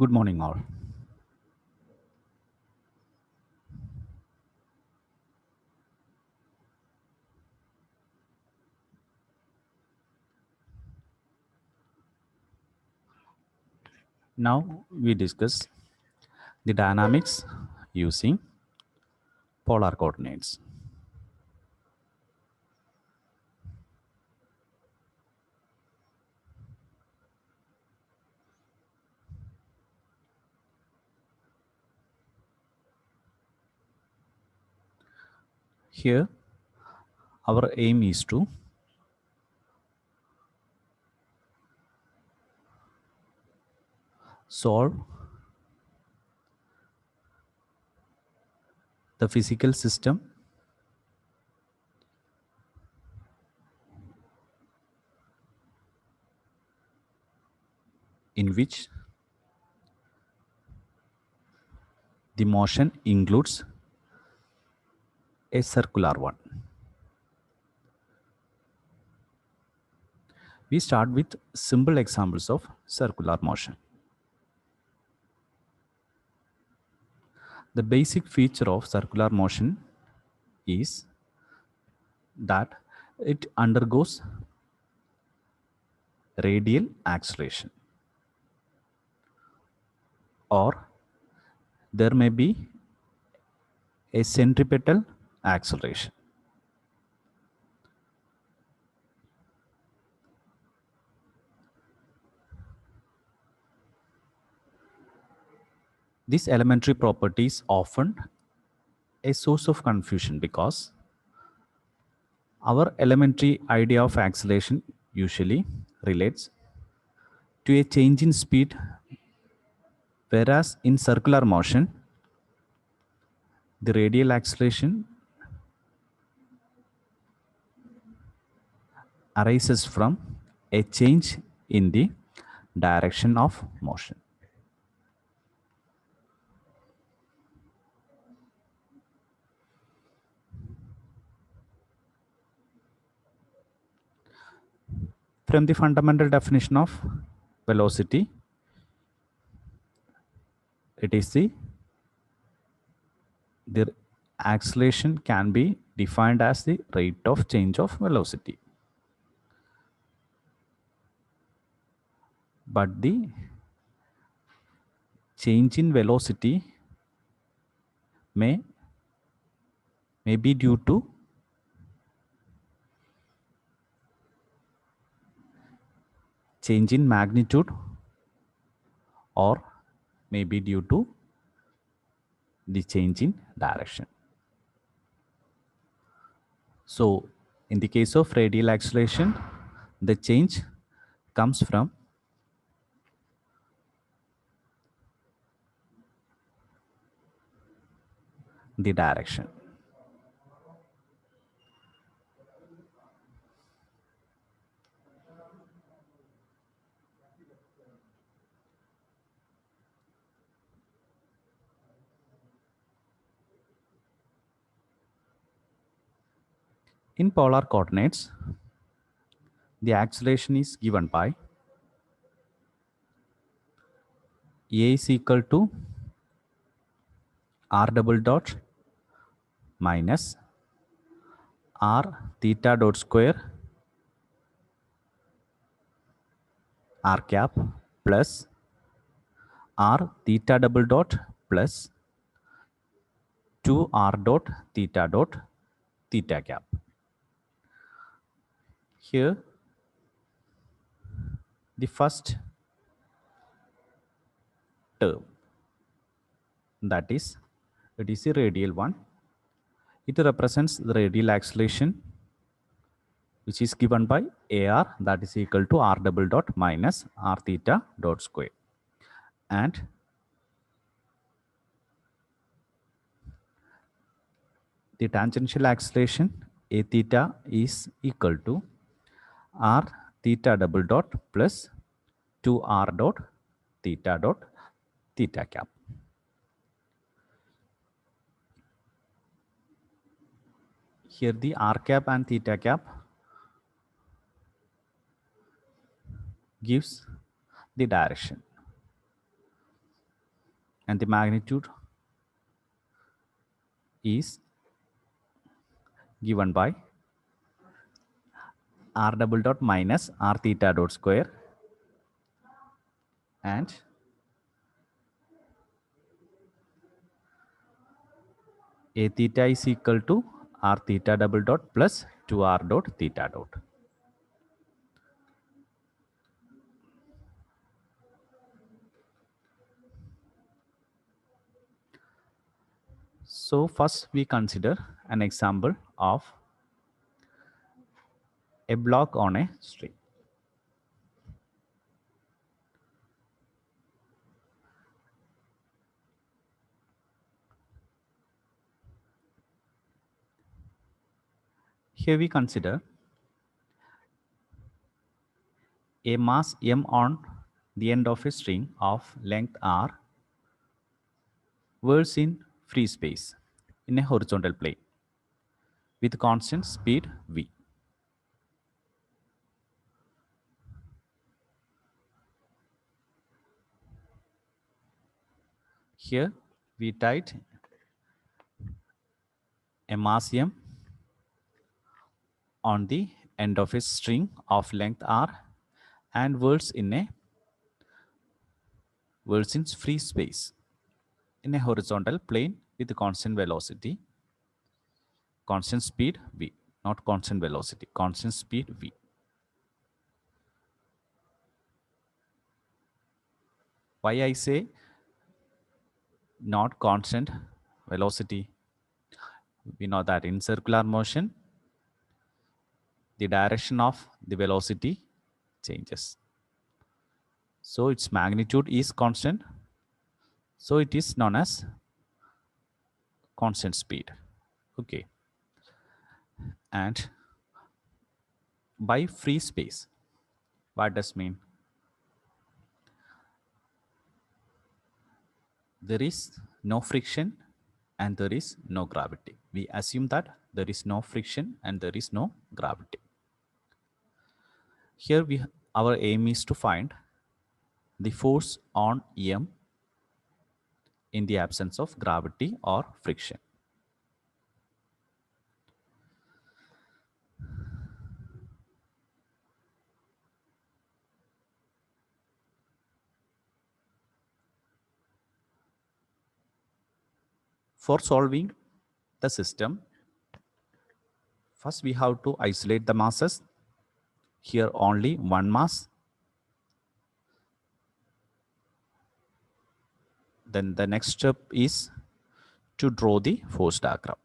Good morning, all. Now we discuss the dynamics using polar coordinates. Here, our aim is to solve the physical system in which the motion includes a circular one. We start with simple examples of circular motion. The basic feature of circular motion is that it undergoes radial acceleration, or there may be a centripetal acceleration. This elementary property is often a source of confusion because our elementary idea of acceleration usually relates to a change in speed, whereas in circular motion, the radial acceleration arises from a change in the direction of motion. From the fundamental definition of velocity, it is the acceleration can be defined as the rate of change of velocity. But the change in velocity may be due to change in magnitude, or may be due to the change in direction. So in the case of radial acceleration, the change comes from the direction. In polar coordinates, the acceleration is given by A is equal to r double dot minus r theta dot square r cap plus r theta double dot plus 2 r dot theta cap. Here, the first term, that is, it is a radial one. It represents the radial acceleration, which is given by AR, that is equal to r double dot minus r theta dot square. And the tangential acceleration A theta is equal to r theta double dot plus 2 r dot theta cap. Here the r cap and theta cap gives the direction. and the magnitude is given by r double dot minus r theta dot square, and a theta is equal to r theta double dot plus 2r dot theta dot. So first we consider an example of a block on a string. Here we consider a mass m on the end of a string of length r whirls in free space in a horizontal plane with constant speed v. Here we tied a mass m on the end of a string of length r and whirls in free space in a horizontal plane with constant velocity, constant speed v, not constant velocity, constant speed v. Why I say not constant velocity? We know that in circular motion, the direction of the velocity changes. So its magnitude is constant. So it is known as constant speed. Okay. And by free space, what does mean? There is no friction and there is no gravity. We assume that there is no friction and there is no gravity. Here our aim is to find the force on M in the absence of gravity or friction. For solving the system, first we have to isolate the masses. Here only one mass. Then the next step is to draw the force diagram.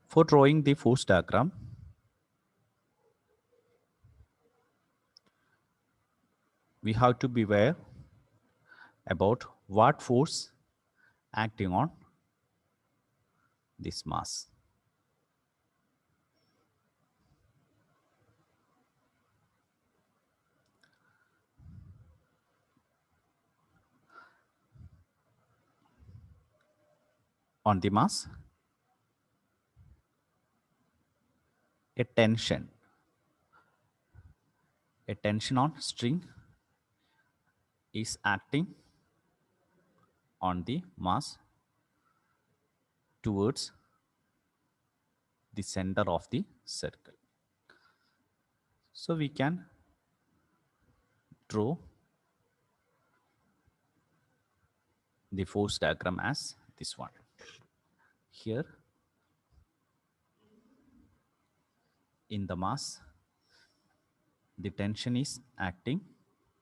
For drawing the force diagram, we have to be aware about what force acting on this mass. On the mass, a tension on string is acting on the mass towards the center of the circle. So we can draw the force diagram as this one. Here in the mass, the tension is acting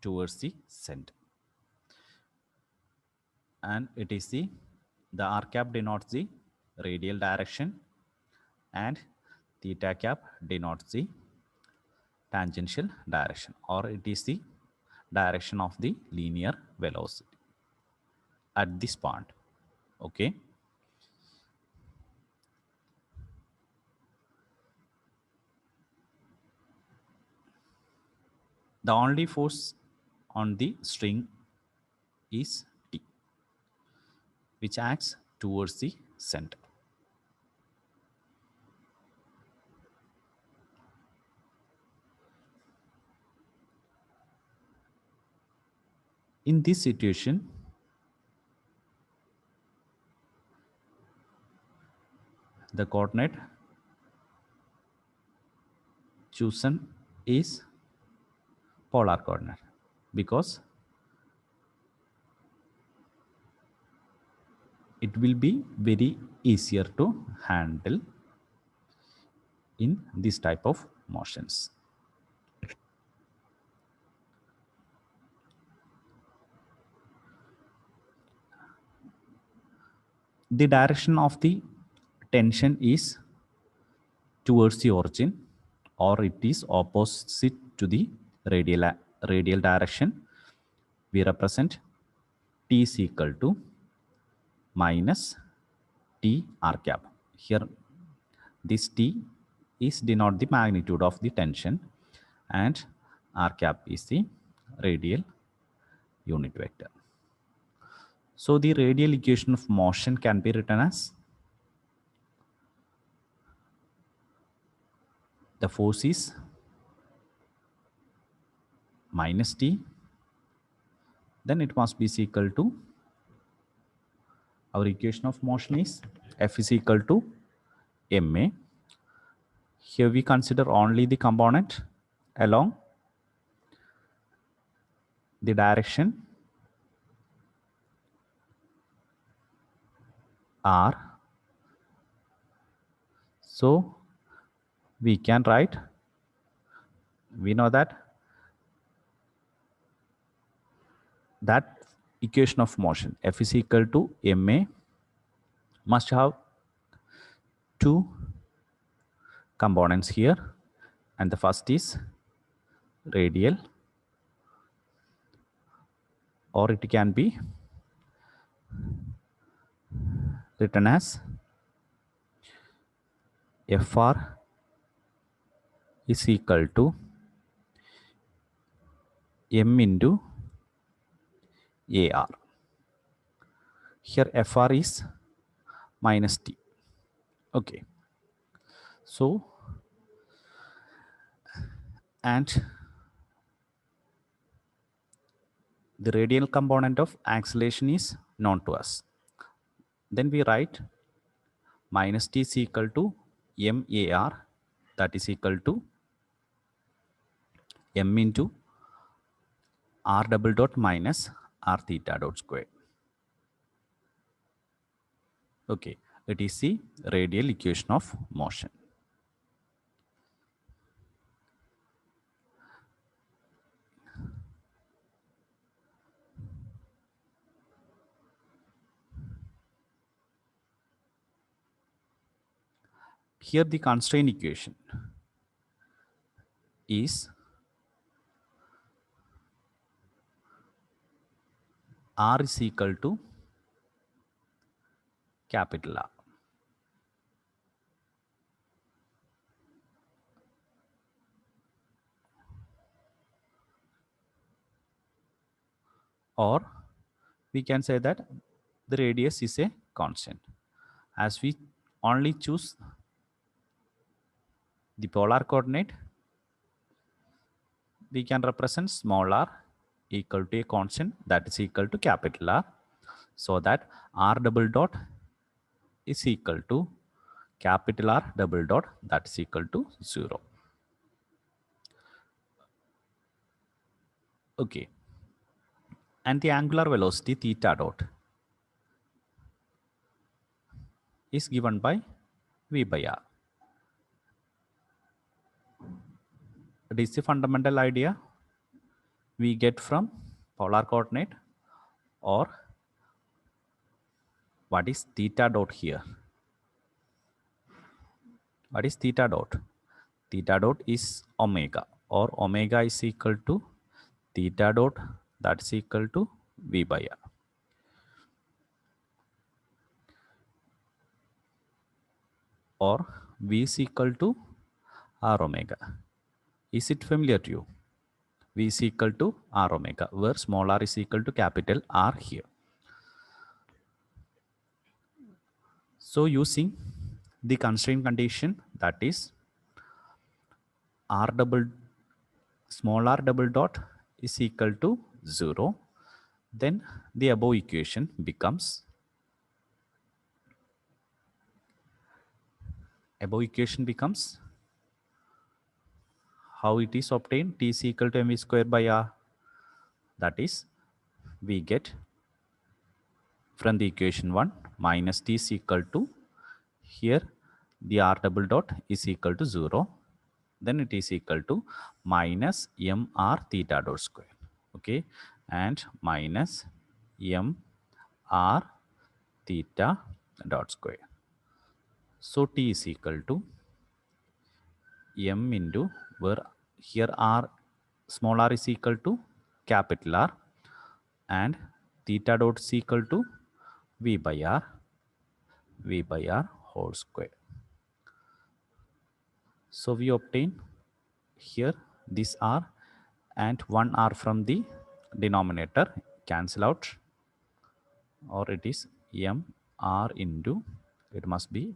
towards the center, and it is the r cap denotes the radial direction and theta cap denotes the tangential direction, or it is the direction of the linear velocity at this point. Okay. The only force on the string is T, which acts towards the center. In this situation, the coordinate chosen is polar coordinate because it will be very easier to handle in this type of motions. The direction of the tension is towards the origin, or it is opposite to the radial direction. We represent T is equal to minus T r cap. Here this T is denote the magnitude of the tension and r cap is the radial unit vector. So the radial equation of motion can be written as the force is minus T, then it must be equal to, our equation of motion is F is equal to ma. Here we consider only the component along the direction r. So we can write, we know that equation of motion F is equal to ma must have two components here, and the first is radial, or it can be written as Fr is equal to m into ar. Here Fr is minus T. Okay. So, and the radial component of acceleration is known to us. Then we write minus T is equal to mar, that is equal to m into r double dot minus r theta dot square. Okay, it is the radial equation of motion. Here the constraint equation is r is equal to capital R. Or we can say that the radius is a constant. As we only choose the polar coordinate, we can represent small r equal to a constant, that is equal to capital R, so that r double dot is equal to capital R double dot, that is equal to 0. Okay. And the angular velocity theta dot is given by v by r. It is the fundamental idea we get from polar coordinate. Or what is theta dot here? What is theta dot? Theta dot is omega, or omega is equal to theta dot, that is equal to v by r. Or v is equal to r omega. Is it familiar to you? V is equal to r omega, where small r is equal to capital R here. So using the constraint condition, that is small r double dot is equal to 0, then the above equation becomes how it is obtained. T is equal to mv square by r. That is, we get from the equation 1 minus t is equal to, here the r double dot is equal to 0, then it is equal to minus mr theta dot square, okay, and minus mr theta dot square. So t is equal to m into, where here r, small r is equal to capital R, and theta dot is equal to v by r whole square. So we obtain here this r and 1 r from the denominator cancel out, or it is m r into, it must be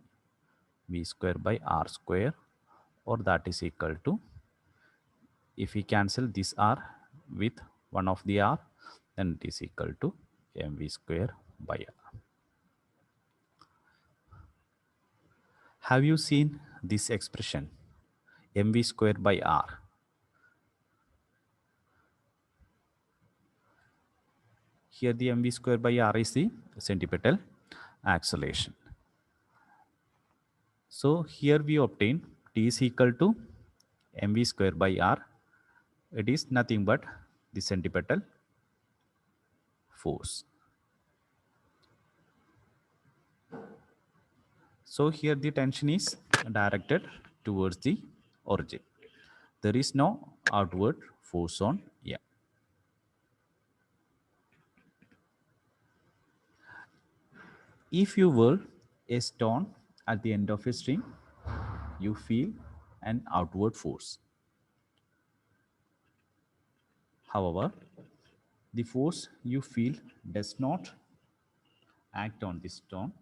v square by r square, or that is equal to, if we cancel this r with one of the r, then it is equal to mv square by r. Have you seen this expression mv square by r? Here the mv square by r is the centripetal acceleration. So here we obtain t is equal to mv square by r. It is nothing but the centripetal force. So here the tension is directed towards the origin. There is no outward force on M. If you whirl a stone at the end of a string, you feel an outward force. However, the force you feel does not act on the stone,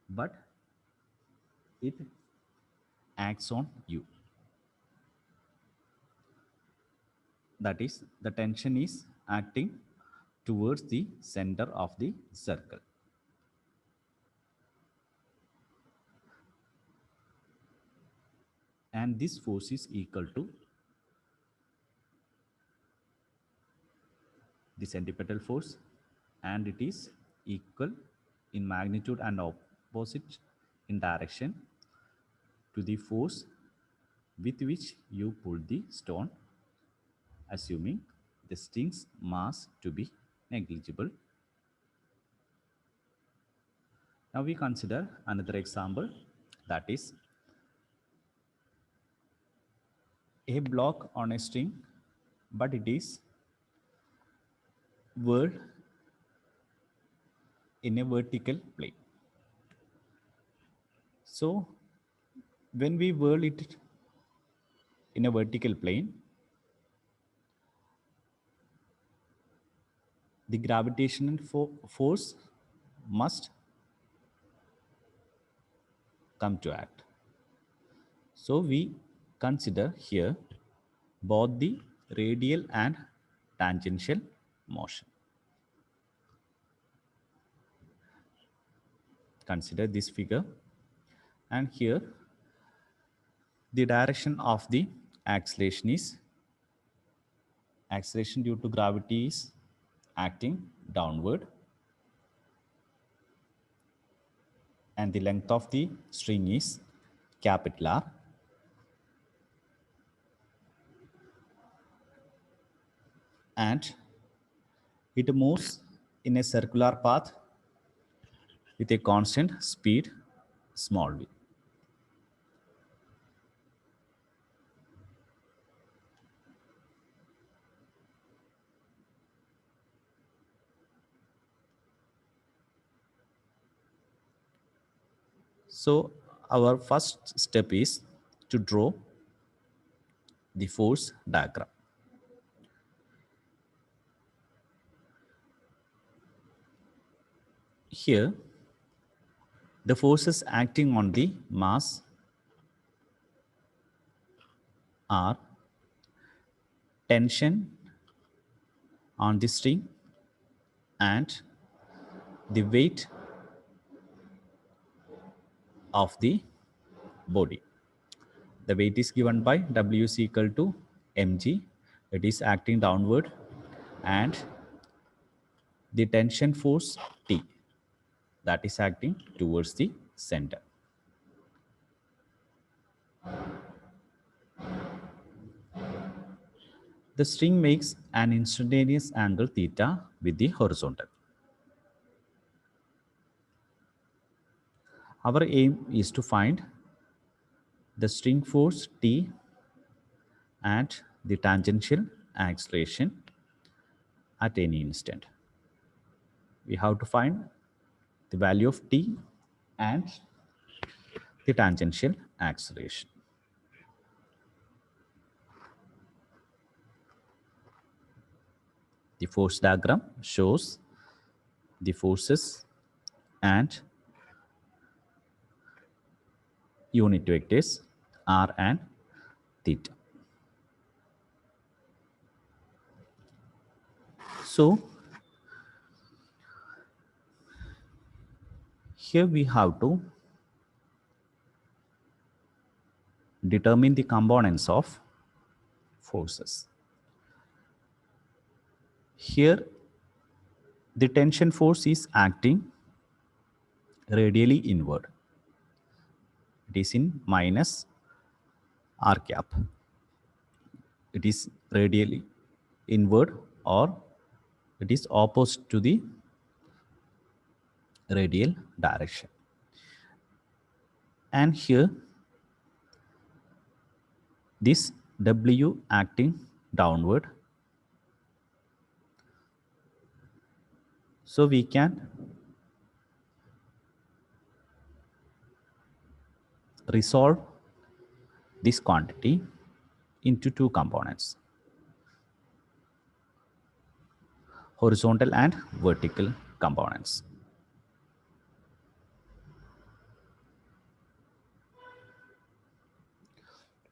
but it acts on you. That is, the tension is acting towards the center of the circle. And this force is equal to the centripetal force, and it is equal in magnitude and opposite in direction to the force with which you pull the stone, assuming the string's mass to be negligible. Now we consider another example, that is a block on a string, but it is whirled in a vertical plane. So when we whirl it in a vertical plane, the gravitational force must come to act. So we consider here both the radial and tangential motion. Consider this figure, and here the direction of the acceleration is, acceleration due to gravity is acting downward, and the length of the string is capital R, and it moves in a circular path with a constant speed small v. So our first step is to draw the force diagram. Here the forces acting on the mass are tension on the string and the weight of the body. The weight is given by W is equal to mg. It is acting downward, and the tension force T, that is acting towards the center. The string makes an instantaneous angle theta with the horizontal. Our aim is to find the string force T and the tangential acceleration at any instant. We have to find the value of T and the tangential acceleration. The force diagram shows the forces and unit vectors r and theta. So here we have to determine the components of forces. Here the tension force is acting radially inward. It is in minus r cap. It is radially inward, or it is opposite to the radial direction. And here this W acting downward. So we can resolve this quantity into two components, horizontal and vertical components.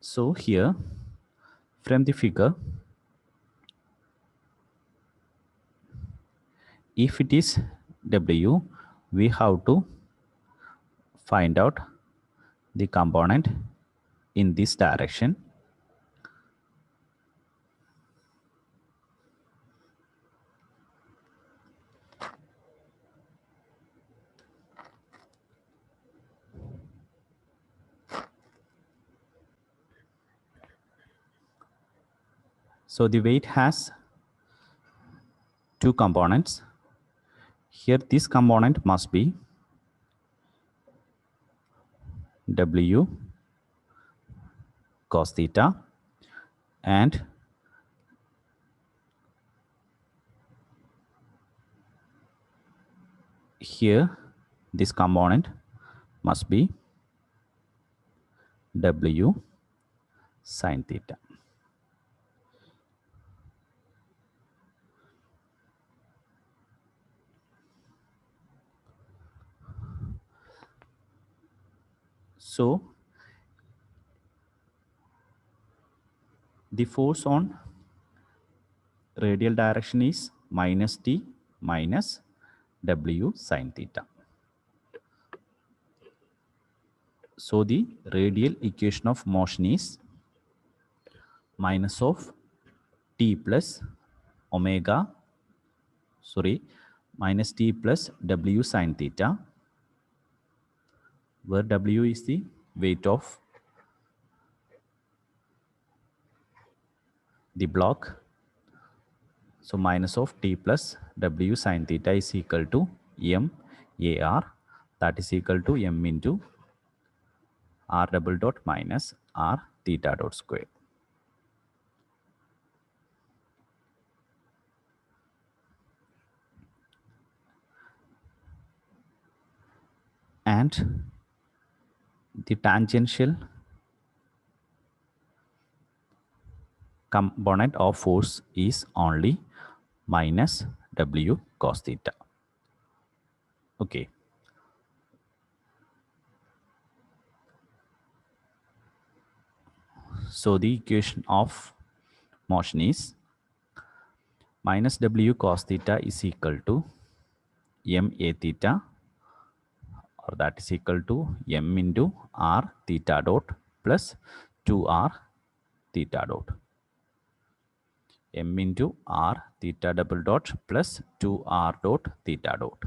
So here from the figure, if it is W, we have to find out the component in this direction. So the weight has two components. Here this component must be W cos theta, and here this component must be W sin theta. So the force on radial direction is minus T minus W sin theta. So the radial equation of motion is minus of T plus omega, minus T plus W sin theta, where W is the weight of the block. So minus of T plus W sin theta is equal to M AR, that is equal to M into R double dot minus R theta dot square. And the tangential component of force is only minus W cos theta. Okay. So the equation of motion is minus w cos theta is equal to m a theta, or that is equal to m into r theta dot plus 2r theta dot, m into r theta double dot plus 2r dot theta dot.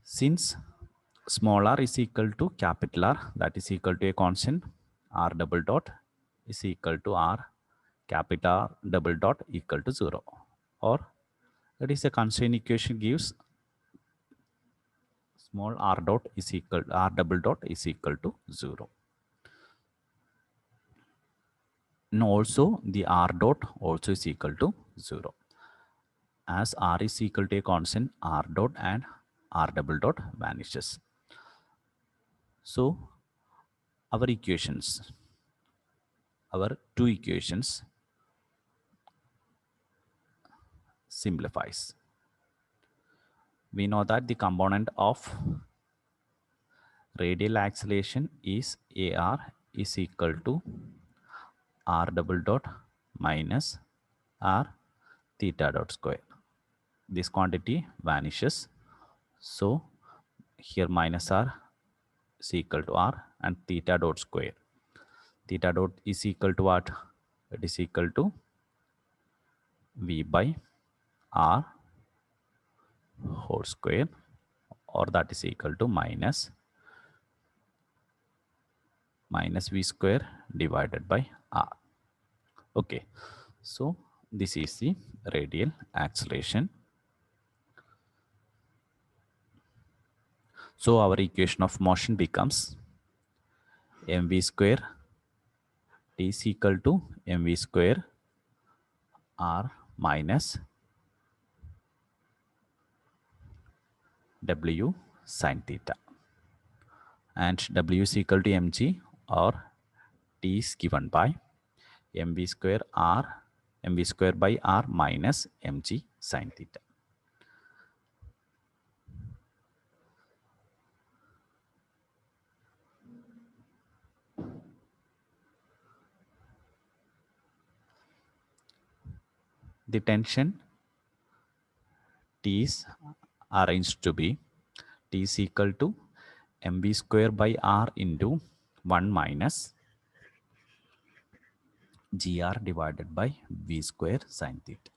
Since small r is equal to capital R, that is equal to a constant, r double dot is equal to r capital R double dot equal to 0, or that is a constraint equation gives small r dot is equal r double dot is equal to 0. And also the r dot also is equal to 0. As r is equal to a constant, r dot and r double dot vanishes. So our equations, our two equations simplifies. We know that the component of radial acceleration is ar is equal to r double dot minus r theta dot square. This quantity vanishes, so here minus r is equal to r and theta dot square. Theta dot is equal to what? It is equal to v by r whole square, or that is equal to minus v square divided by r. Okay, so this is the radial acceleration. So our equation of motion becomes mv square t is equal to mv square r minus w sine theta, and w is equal to mg, or t is given by mv square by r minus mg sine theta. The tension T is arranged to be T is equal to mv square by r into 1 minus gr divided by v square sine theta.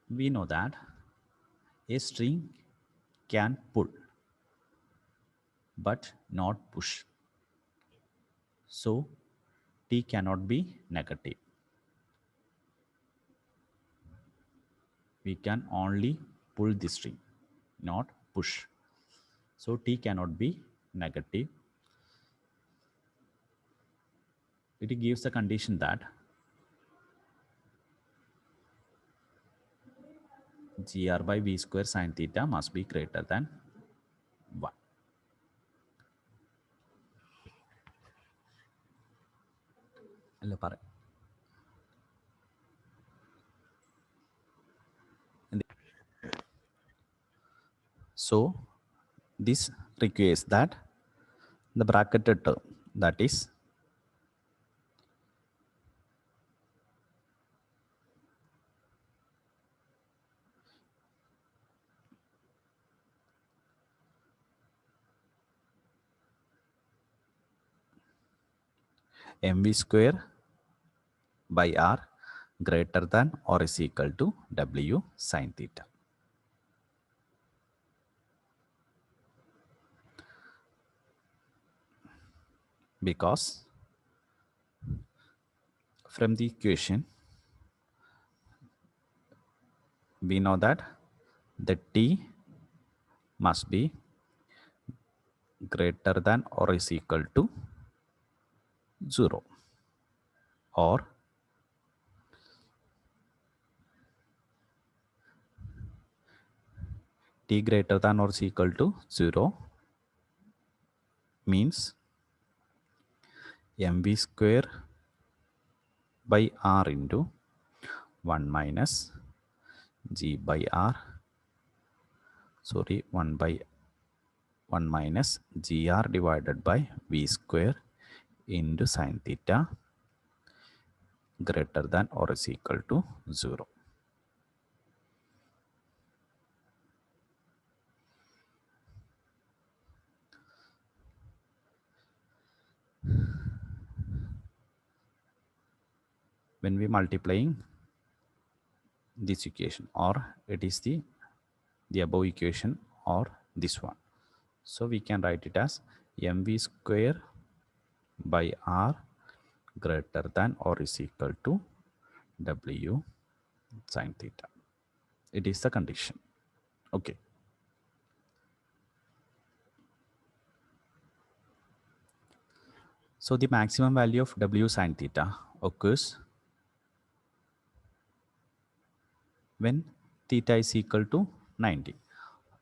We know that a string can pull but not push, so T cannot be negative. We can only pull the string, not push, so T cannot be negative. It gives a condition that gr by v square sine theta must be greater than 1. So this requires that the bracketed term, that is mv square by r greater than or is equal to w sine theta. Because from the equation we know that the T must be greater than or is equal to 0, or T greater than or is equal to 0 means mv square by r into 1 minus g by r, 1 by 1 minus gr divided by v square into sine theta greater than or is equal to 0. When we multiplying this equation, or it is the above equation or this one, so we can write it as mv square by r greater than or is equal to w sine theta. It is the condition. Okay. So the maximum value of w sine theta occurs when theta is equal to 90.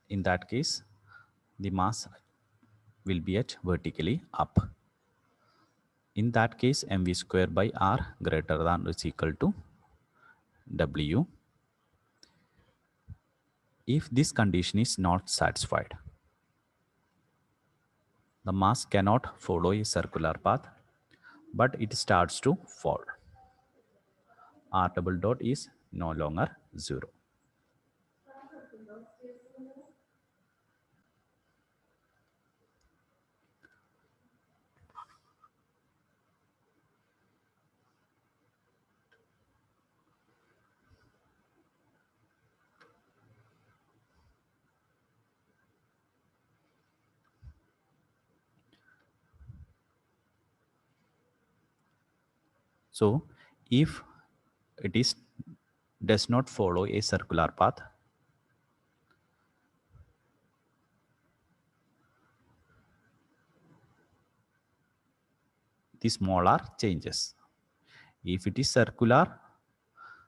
In that case, the mass will be at vertically up. In that case, mv square by r greater than or is equal to w. If this condition is not satisfied, the mass cannot follow a circular path, but it starts to fall. R double dot is no longer 0. So if it is does not follow a circular path, the small r changes. If it is circular,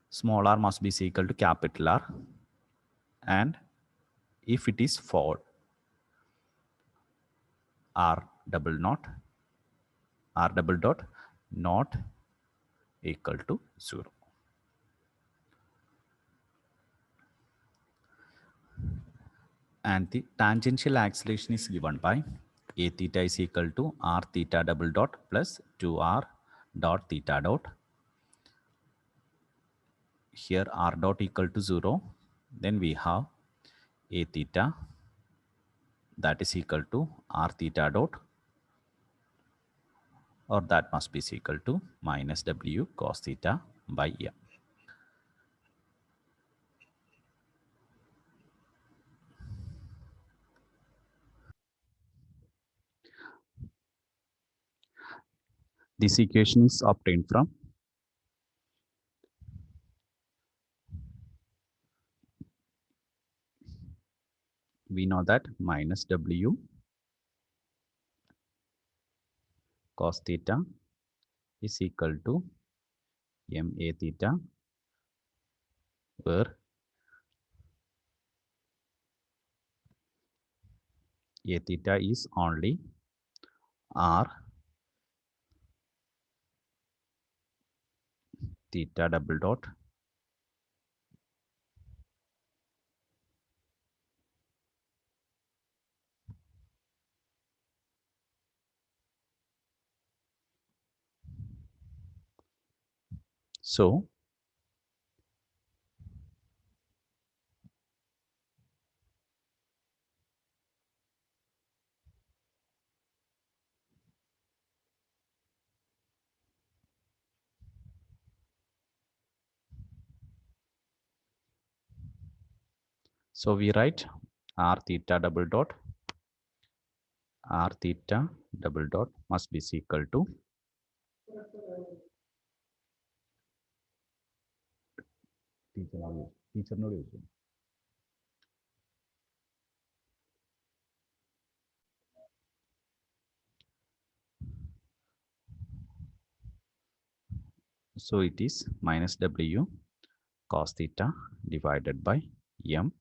small r must be equal to capital R, and if it is fall, r double dot not equal to 0. And the tangential acceleration is given by a theta is equal to r theta double dot plus 2r dot theta dot. Here r dot equal to 0, then we have a theta that is equal to r theta dot, or that must be equal to minus w cos theta by m. This equation is obtained from we know that minus w cos theta is equal to ma theta, where a theta is only r theta double dot so we write r theta double dot must be equal to teacher so it is minus w cos theta divided by m,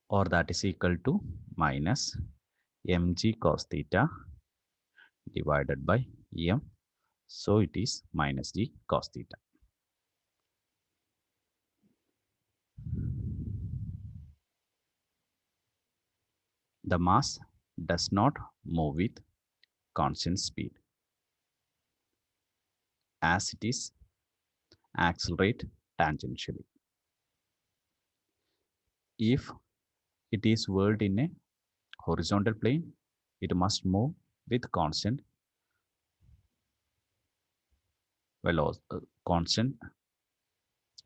or that is equal to minus mg cos theta divided by m, so it is minus g cos theta. The mass does not move with constant speed. as it is accelerate tangentially. If it is whirled in a horizontal plane, it must move with constant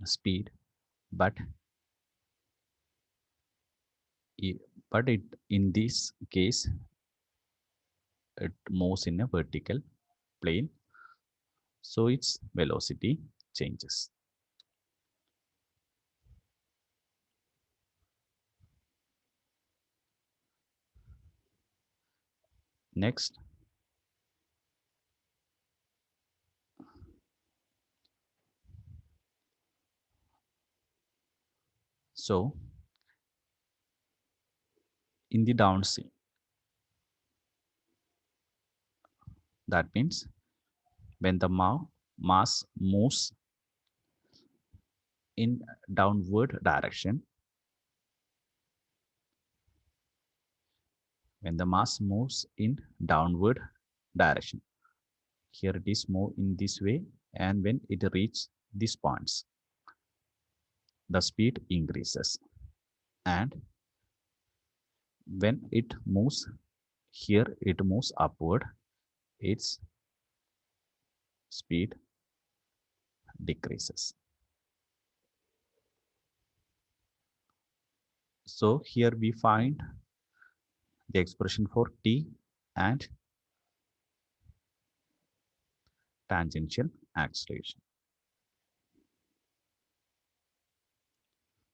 speed, but it in this case it moves in a vertical plane, so its velocity changes. Next, so in the downswing, that means when the mass moves in downward direction, when the mass moves in downward direction, here it is move in this way, and when it reaches these points, the speed increases, and when it moves here, it moves upward, its speed decreases. So here we find the expression for t and tangential acceleration.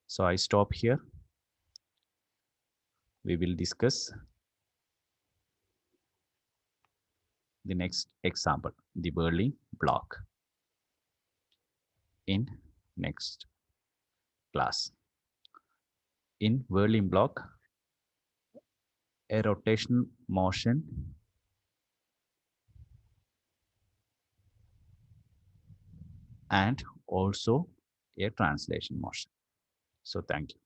So I stop here. We will discuss the next example, the whirling block, in next class. In whirling block, a rotational motion and also a translation motion. So thank you.